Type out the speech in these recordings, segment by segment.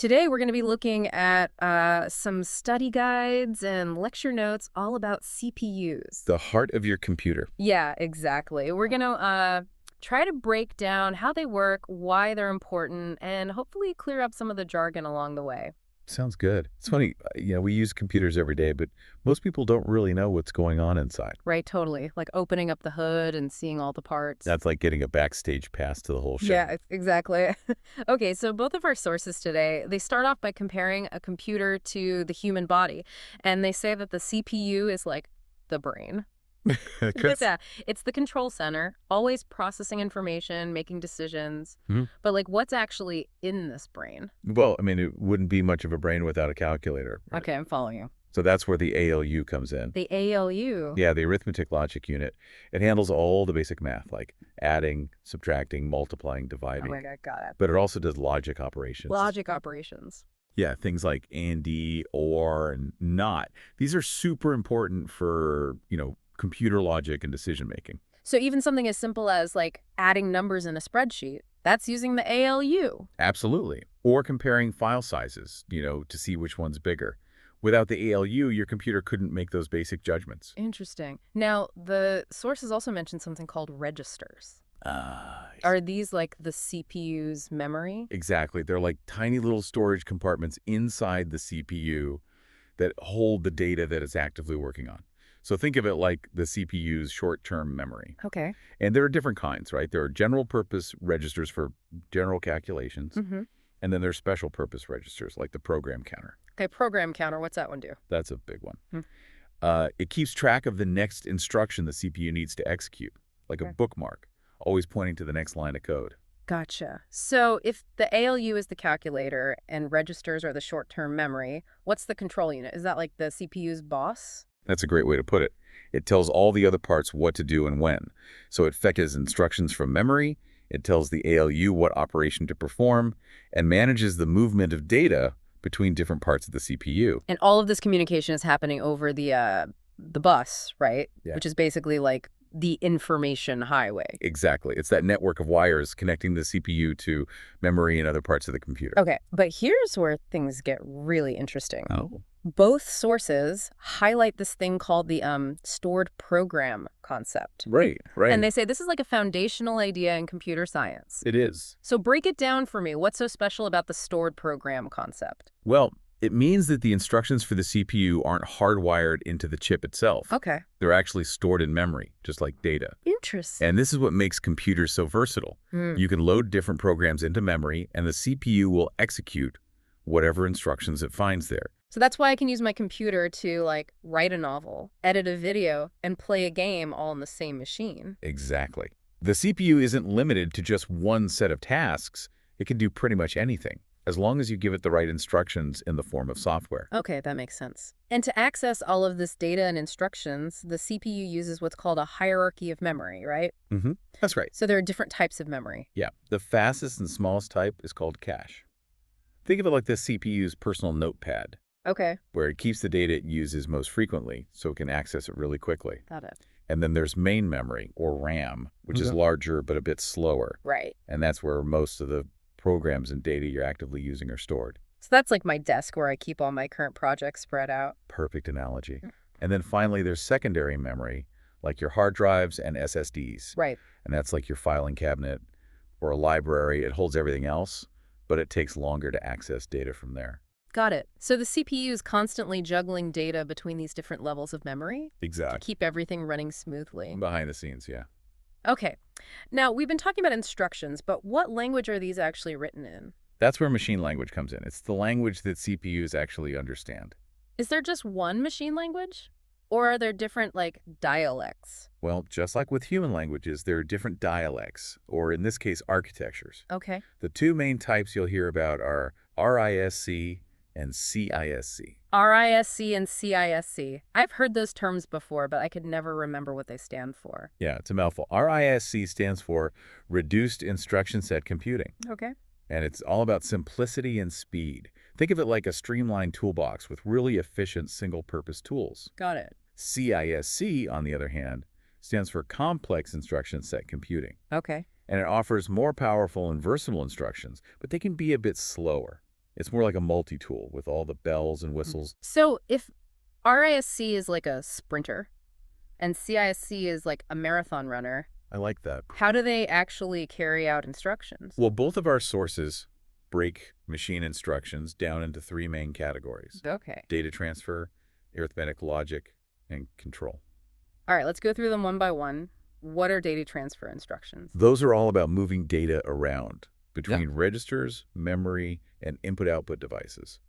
Today, we're going to be looking at some study guides and lecture notes all about CPUs. The heart of your computer. Yeah, exactly. We're going to try to break down how they work, why they're important, and hopefully clear up some of the jargon along the way. Sounds good. It's funny, we use computers every day, but most people don't really know what's going on inside. Right, totally. Like opening up the hood and seeing all the parts. That's like getting a backstage pass to the whole show. Yeah, exactly. Okay, so both of our sources today, they start off by comparing a computer to the human body, and they say that the CPU is like the brain. Yeah, it's the control center, always processing information, making decisions. Mhm. But like, what's actually in this brain? Well, it wouldn't be much of a brain without a calculator. Right? Okay, I'm following you. So that's where the ALU comes in. The ALU. Yeah, the arithmetic logic unit. It handles all the basic math, like adding, subtracting, multiplying, Oh dividing. my God, got it. But it also does logic operations. Logic operations. Yeah, things like and, or, and not. These are super important for, computer logic and decision making. So even something as simple as like adding numbers in a spreadsheet, that's using the ALU. Absolutely. Or comparing file sizes, to see which one's bigger. Without the ALU, your computer couldn't make those basic judgments. Interesting. Now, the sources also mentioned something called registers. Ah, Are these like the CPU's memory? exactly. They're like tiny little storage compartments inside the CPU that hold the data that it's actively working on. So think of it like the CPU's short-term memory. Okay. And there are different kinds, right? There are general-purpose registers for general calculations, Mm-hmm. and then there's special-purpose registers like the program counter. Okay, program counter, what's that one do? That's a big one. Hmm. It keeps track of the next instruction the CPU needs to execute, like Okay. a bookmark, always pointing to the next line of code. Gotcha. So if the ALU is the calculator and registers are the short-term memory, what's the control unit? Is that like the CPU's boss? That's a great way to put it. It tells all the other parts what to do and when. So it fetches instructions from memory, it tells the ALU what operation to perform, and manages the movement of data between different parts of the CPU. And all of this communication is happening over the bus, right? Yeah. Which is basically like the information highway. Exactly. It's that network of wires connecting the CPU to memory and other parts of the computer. Okay, but here's where things get really interesting. Oh. Both sources highlight this thing called the stored program concept. Right. And they say this is like a foundational idea in computer science. It is. So break it down for me. What's so special about the stored program concept? Well, it means that the instructions for the CPU aren't hardwired into the chip itself. Okay. They're actually stored in memory, just like data. Interesting. And this is what makes computers so versatile. You can load different programs into memory, and the CPU will execute whatever instructions it finds there. So that's why I can use my computer to like write a novel, edit a video, and play a game all in the same machine. Exactly. The CPU isn't limited to just one set of tasks. It can do pretty much anything, as long as you give it the right instructions in the form of software. Okay, that makes sense. And to access all of this data and instructions, the CPU uses what's called a hierarchy of memory, right? That's right. So there are different types of memory. Yeah. The fastest and smallest type is called cache. Think of it like the CPU's personal notepad, Okay, where it keeps the data it uses most frequently so it can access it really quickly. got it. And then there's main memory, or RAM, which is larger but a bit slower. Right. And that's where most of the programs and data you're actively using are stored. So that's like my desk where I keep all my current projects spread out. Perfect analogy. And then finally, there's secondary memory, like your hard drives and SSDs. Right. And that's like your filing cabinet or a library. It holds everything else, but it takes longer to access data from there. Got it. So the CPU is constantly juggling data between these different levels of memory to Exactly. keep everything running smoothly. Behind the scenes, yeah. Okay. Now, we've been talking about instructions, but what language are these actually written in? That's where machine language comes in. It's the language that CPUs actually understand. Is there just one machine language? Or are there different, like, dialects? Well, just like with human languages, there are different dialects, or in this case, architectures. Okay. The two main types you'll hear about are RISC and CISC. RISC and CISC. I've heard those terms before, but I could never remember what they stand for. Yeah, it's a mouthful. RISC stands for Reduced Instruction Set Computing, Okay. and it's all about simplicity and speed. Think of it like a streamlined toolbox with really efficient single-purpose tools. Got it. CISC, on the other hand, stands for Complex Instruction Set Computing, Okay. and it offers more powerful and versatile instructions, but they can be a bit slower. It's more like a multi-tool with all the bells and whistles. So if RISC is like a sprinter and CISC is like a marathon runner, I like that. how do they actually carry out instructions? Well, both of our sources break machine instructions down into three main categories: Okay. data transfer, arithmetic logic, and control. All right, let's go through them one by one. What are data transfer instructions? Those are all about moving data around between registers, memory, and input-output devices,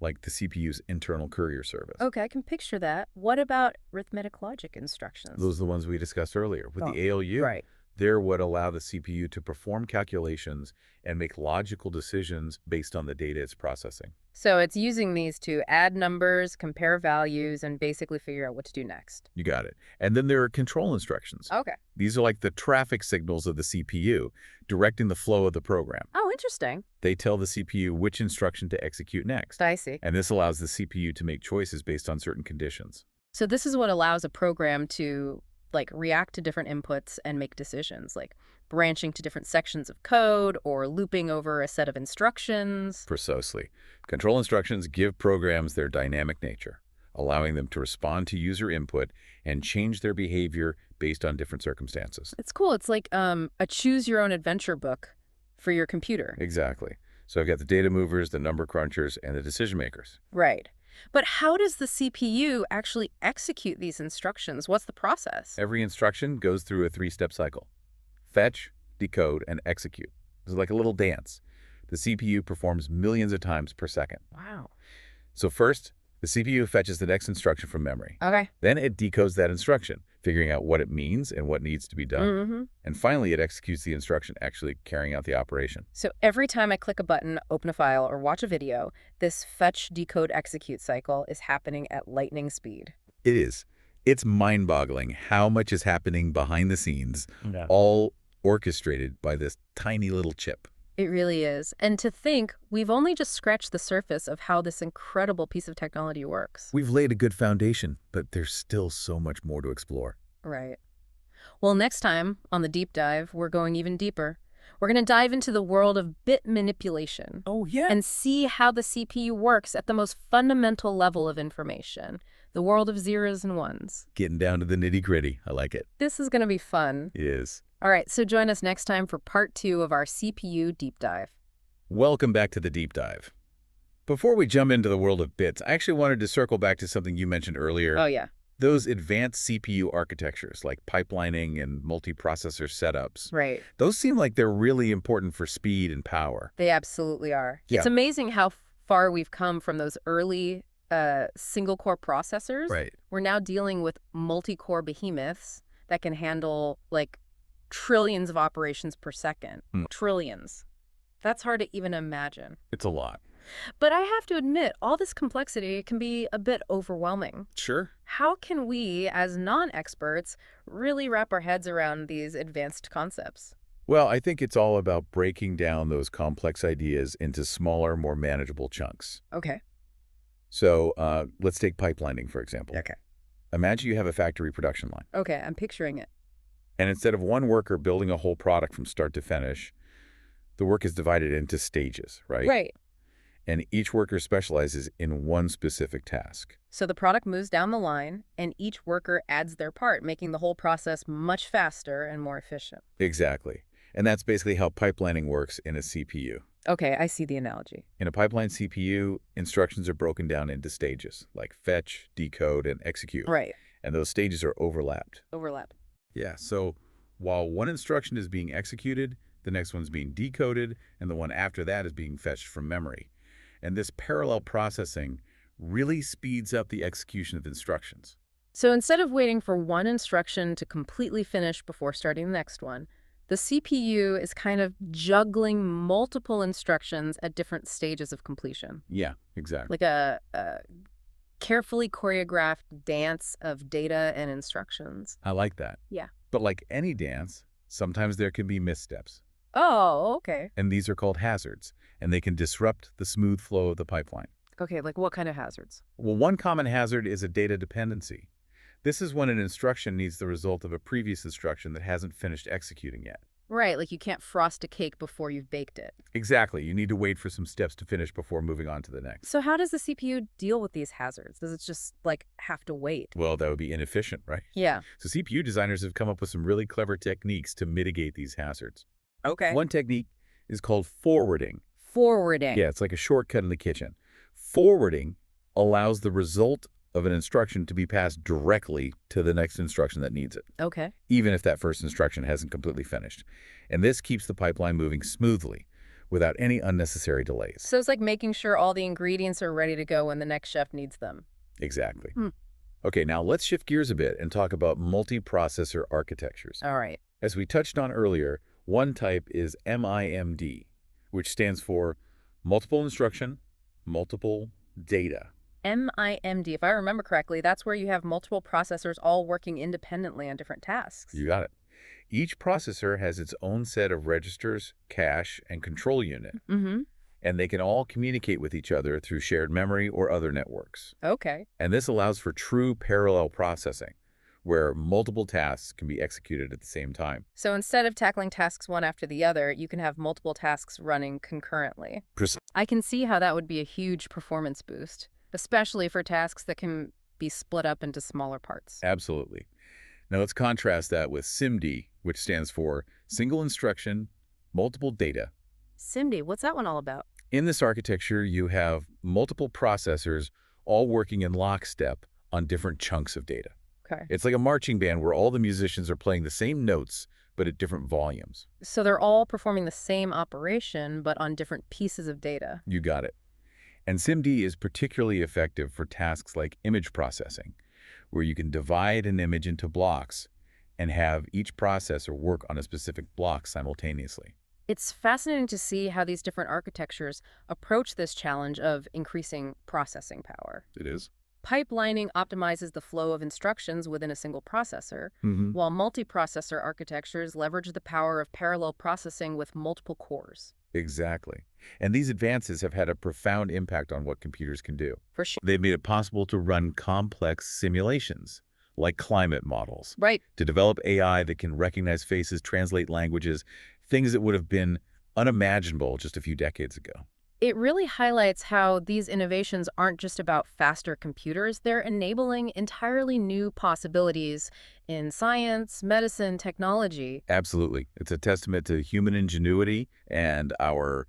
like the CPU's internal courier service. Okay, I can picture that. What about arithmetic logic instructions? Those are the ones we discussed earlier. With the ALU, Right. they're what allow the CPU to perform calculations and make logical decisions based on the data it's processing. So it's using these to add numbers, compare values, and basically figure out what to do next. You got it. And then there are control instructions. Okay. These are like the traffic signals of the CPU, directing the flow of the program. Oh, interesting. They tell the CPU which instruction to execute next. I see. And this allows the CPU to make choices based on certain conditions. So this is what allows a program to react to different inputs and make decisions, like branching to different sections of code or looping over a set of instructions. Precisely. Control instructions give programs their dynamic nature, allowing them to respond to user input and change their behavior based on different circumstances. It's cool. It's like a choose-your-own-adventure book for your computer. Exactly. So I've got the data movers, the number crunchers, and the decision makers. Right. But how does the CPU actually execute these instructions? What's the process? Every instruction goes through a three-step cycle: fetch, decode, and execute. It's like a little dance. The CPU performs millions of times per second. Wow. So first, the CPU fetches the next instruction from memory. Okay. Then it decodes that instruction, figuring out what it means and what needs to be done. Mm-hmm. And finally, it executes the instruction, actually carrying out the operation. So every time I click a button, open a file, or watch a video, this fetch, decode, execute cycle is happening at lightning speed. It is. It's mind-boggling how much is happening behind the scenes, all orchestrated by this tiny little chip. It really is. And to think, we've only just scratched the surface of how this incredible piece of technology works. We've laid a good foundation, but there's still so much more to explore. Right. Well, next time on the deep dive, we're going even deeper. We're going to dive into the world of bit manipulation. Oh, yeah. And see how the CPU works at the most fundamental level of information, the world of zeros and ones. Getting down to the nitty-gritty. I like it. This is going to be fun. It is. All right, so join us next time for part 2 of our CPU deep dive. Welcome back to the deep dive. Before we jump into the world of bits, I actually wanted to circle back to something you mentioned earlier. Oh, yeah. Those advanced CPU architectures like pipelining and multiprocessor setups. Right. Those seem like they're really important for speed and power. They absolutely are. Yeah. It's amazing how far we've come from those early single-core processors. Right. We're now dealing with multi-core behemoths that can handle, trillions of operations per second. Trillions. That's hard to even imagine. It's a lot. But I have to admit, all this complexity can be a bit overwhelming. Sure. How can we, as non-experts, really wrap our heads around these advanced concepts? Well, I think it's all about breaking down those complex ideas into smaller, more manageable chunks. Okay. So let's take pipelining, for example. Okay. Imagine you have a factory production line. Okay, I'm picturing it. And instead of one worker building a whole product from start to finish, the work is divided into stages, right? Right. And each worker specializes in one specific task. So the product moves down the line, and each worker adds their part, making the whole process much faster and more efficient. Exactly. And that's basically how pipelining works in a CPU. Okay, I see the analogy. In a pipeline CPU, instructions are broken down into stages, like fetch, decode, and execute. Right. And those stages are overlapped. Overlap. Yeah, so while one instruction is being executed, the next one's being decoded, and the one after that is being fetched from memory. And this parallel processing really speeds up the execution of instructions. So instead of waiting for one instruction to completely finish before starting the next one, the CPU is kind of juggling multiple instructions at different stages of completion. Yeah, exactly. Like a carefully choreographed dance of data and instructions. I like that. Yeah. But like any dance, sometimes there can be missteps. Oh, okay. And these are called hazards, and they can disrupt the smooth flow of the pipeline. Okay, like what kind of hazards? Well, one common hazard is a data dependency. This is when an instruction needs the result of a previous instruction that hasn't finished executing yet. Right, like you can't frost a cake before you've baked it. Exactly. You need to wait for some steps to finish before moving on to the next. So how does the CPU deal with these hazards? Does it just, like, have to wait? Well, that would be inefficient, right? Yeah. So CPU designers have come up with some really clever techniques to mitigate these hazards. Okay. One technique is called forwarding. Forwarding. Yeah, it's like a shortcut in the kitchen. Forwarding allows the result of an instruction to be passed directly to the next instruction that needs it, Okay. even if that first instruction hasn't completely finished. And this keeps the pipeline moving smoothly without any unnecessary delays. So it's like making sure all the ingredients are ready to go when the next chef needs them. Exactly. Hmm. Okay, now let's shift gears a bit and talk about multiprocessor architectures. All right. As we touched on earlier, one type is MIMD, which stands for multiple instruction, multiple data. MIMD, if I remember correctly, that's where you have multiple processors all working independently on different tasks. You got it. Each processor has its own set of registers, cache, and control unit, Mm-hmm. and they can all communicate with each other through shared memory or other networks. Okay. And this allows for true parallel processing, where multiple tasks can be executed at the same time. So instead of tackling tasks one after the other, you can have multiple tasks running concurrently. I can see how that would be a huge performance boost, especially for tasks that can be split up into smaller parts. Absolutely. Now let's contrast that with SIMD, which stands for Single Instruction, Multiple Data. SIMD, what's that one all about? In this architecture, you have multiple processors all working in lockstep on different chunks of data. Okay. It's like a marching band where all the musicians are playing the same notes, but at different volumes. So they're all performing the same operation, but on different pieces of data. You got it. And SIMD is particularly effective for tasks like image processing, where you can divide an image into blocks and have each processor work on a specific block simultaneously. It's fascinating to see how these different architectures approach this challenge of increasing processing power. It is. Pipelining optimizes the flow of instructions within a single processor, while multiprocessor architectures leverage the power of parallel processing with multiple cores. Exactly. And these advances have had a profound impact on what computers can do. For sure. They've made it possible to run complex simulations, like climate models, Right. to develop AI that can recognize faces, translate languages, things that would have been unimaginable just a few decades ago. It really highlights how these innovations aren't just about faster computers. They're enabling entirely new possibilities in science, medicine, technology. Absolutely. It's a testament to human ingenuity and our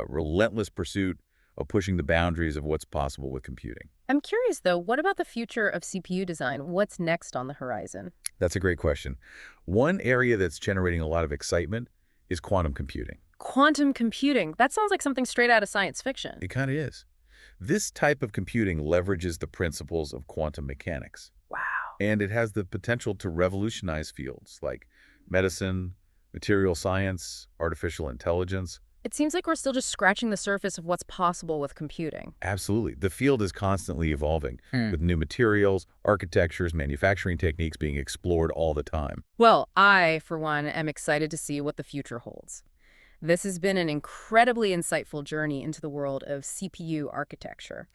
relentless pursuit of pushing the boundaries of what's possible with computing. I'm curious, though, what about the future of CPU design? What's next on the horizon? That's a great question. One area that's generating a lot of excitement is quantum computing. Quantum computing. That sounds like something straight out of science fiction. It kind of is. This type of computing leverages the principles of quantum mechanics. Wow. And it has the potential to revolutionize fields like medicine, material science, artificial intelligence. It seems like we're still just scratching the surface of what's possible with computing. Absolutely. The field is constantly evolving, with new materials, architectures, manufacturing techniques being explored all the time. Well, I, for one, am excited to see what the future holds. This has been an incredibly insightful journey into the world of CPU architecture.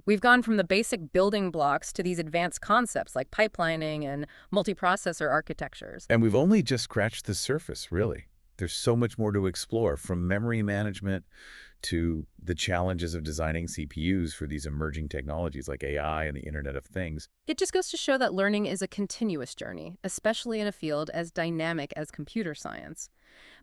We've gone from the basic building blocks to these advanced concepts like pipelining and multiprocessor architectures. And we've only just scratched the surface, really. There's so much more to explore, from memory management to the challenges of designing CPUs for these emerging technologies like AI and the Internet of Things. It just goes to show that learning is a continuous journey, especially in a field as dynamic as computer science.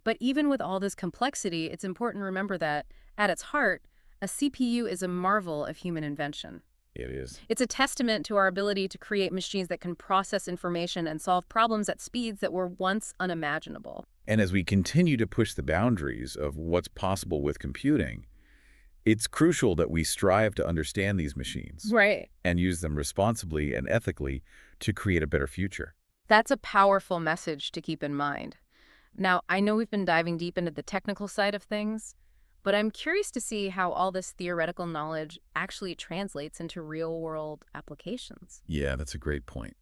But even with all this complexity, it's important to remember that, at its heart, a CPU is a marvel of human invention. It is. It's a testament to our ability to create machines that can process information and solve problems at speeds that were once unimaginable. And as we continue to push the boundaries of what's possible with computing, it's crucial that we strive to understand these machines. Right. And use them responsibly and ethically to create a better future. That's a powerful message to keep in mind. Now, I know we've been diving deep into the technical side of things, but I'm curious to see how all this theoretical knowledge actually translates into real-world applications. Yeah, that's a great point.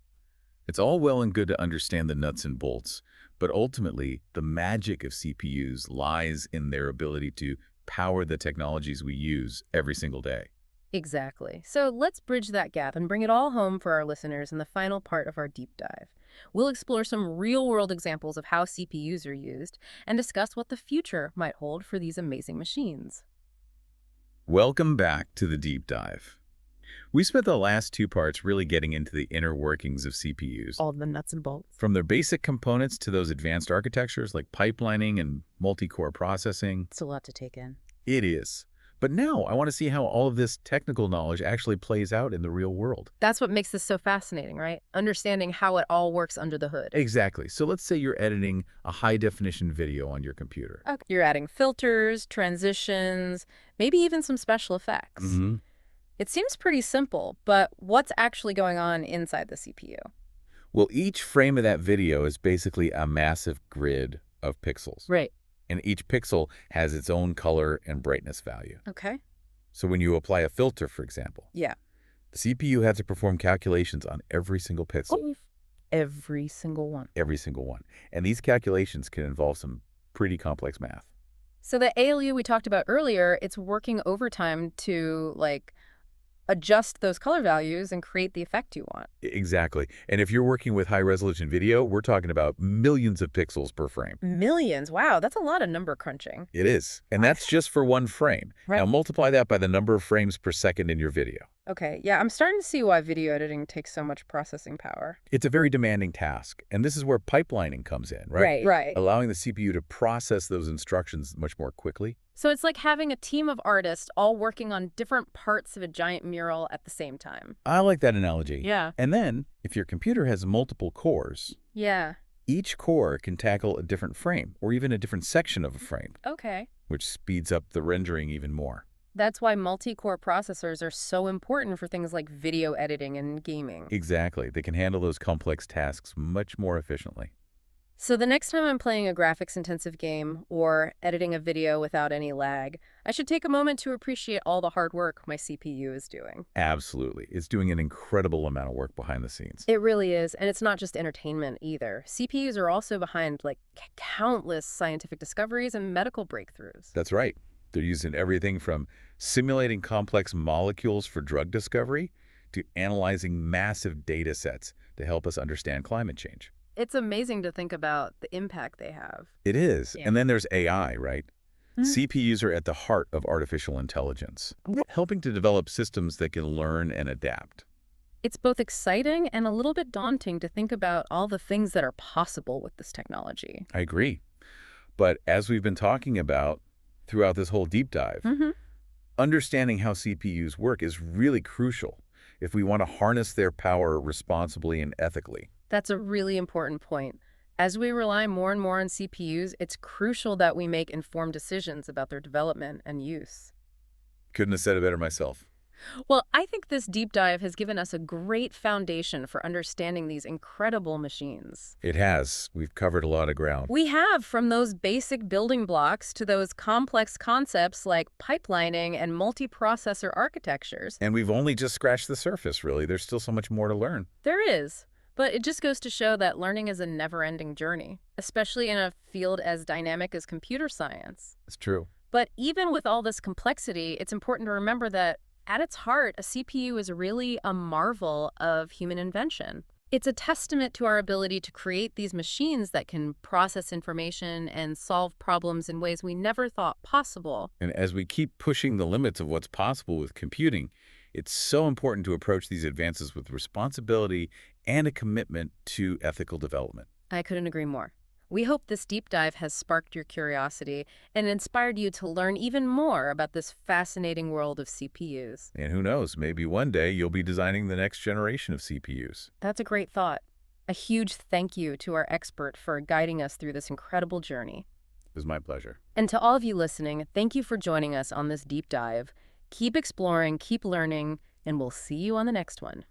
It's all well and good to understand the nuts and bolts, but ultimately, the magic of CPUs lies in their ability to power the technologies we use every single day. Exactly. So let's bridge that gap and bring it all home for our listeners in the final part of our deep dive. We'll explore some real-world examples of how CPUs are used and discuss what the future might hold for these amazing machines. Welcome back to the deep dive. We spent the last two parts really getting into the inner workings of CPUs. All the nuts and bolts. From their basic components to those advanced architectures like pipelining and multi-core processing. It's a lot to take in. It is. But now I want to see how all of this technical knowledge actually plays out in the real world. That's what makes this so fascinating, right? Understanding how it all works under the hood. Exactly. So let's say you're editing a high-definition video on your computer. Okay. You're adding filters, transitions, maybe even some special effects. It seems pretty simple, but what's actually going on inside the CPU? Well, each frame of that video is basically a massive grid of pixels. Right. And each pixel has its own color and brightness value. Okay. So when you apply a filter, for example, Yeah. the CPU has to perform calculations on every single pixel. Every single one. Every single one. And these calculations can involve some pretty complex math. So the ALU we talked about earlier, it's working overtime to, adjust those color values and create the effect you want. Exactly. And if you're working with high-resolution video, we're talking about millions of pixels per frame. Millions. Wow, that's a lot of number crunching. It is. And that's just for one frame. Right. Now multiply that by the number of frames per second in your video. Okay, yeah, I'm starting to see why video editing takes so much processing power. It's a very demanding task. And this is where pipelining comes in, right? Right. Allowing the CPU to process those instructions much more quickly. So it's like having a team of artists all working on different parts of a giant mural at the same time. I like that analogy. Yeah. And then, if your computer has multiple cores, Yeah. each core can tackle a different frame or even a different section of a frame, Okay. which speeds up the rendering even more. That's why multi-core processors are so important for things like video editing and gaming. Exactly. They can handle those complex tasks much more efficiently. So the next time I'm playing a graphics-intensive game or editing a video without any lag, I should take a moment to appreciate all the hard work my CPU is doing. Absolutely. It's doing an incredible amount of work behind the scenes. It really is, and it's not just entertainment either. CPUs are also behind, countless scientific discoveries and medical breakthroughs. That's right. They're used in everything from simulating complex molecules for drug discovery to analyzing massive data sets to help us understand climate change. It's amazing to think about the impact they have. It is. Yeah. And then there's AI, right? Mhm. CPUs are at the heart of artificial intelligence, helping to develop systems that can learn and adapt. It's both exciting and a little bit daunting to think about all the things that are possible with this technology. I agree. But as we've been talking about throughout this whole deep dive, understanding how CPUs work is really crucial if we want to harness their power responsibly and ethically. That's a really important point. As we rely more and more on CPUs, it's crucial that we make informed decisions about their development and use. Couldn't have said it better myself. Well, I think this deep dive has given us a great foundation for understanding these incredible machines. It has. We've covered a lot of ground. We have, from those basic building blocks to those complex concepts like pipelining and multiprocessor architectures. And we've only just scratched the surface, really. There's still so much more to learn. There is. But it just goes to show that learning is a never-ending journey, especially in a field as dynamic as computer science. It's true. But even with all this complexity, it's important to remember that at its heart, a CPU is really a marvel of human invention. It's a testament to our ability to create these machines that can process information and solve problems in ways we never thought possible. And as we keep pushing the limits of what's possible with computing, it's so important to approach these advances with responsibility and a commitment to ethical development. I couldn't agree more. We hope this deep dive has sparked your curiosity and inspired you to learn even more about this fascinating world of CPUs. And who knows, maybe one day you'll be designing the next generation of CPUs. That's a great thought. A huge thank you to our expert for guiding us through this incredible journey. It was my pleasure. And to all of you listening, thank you for joining us on this deep dive. Keep exploring, keep learning, and we'll see you on the next one.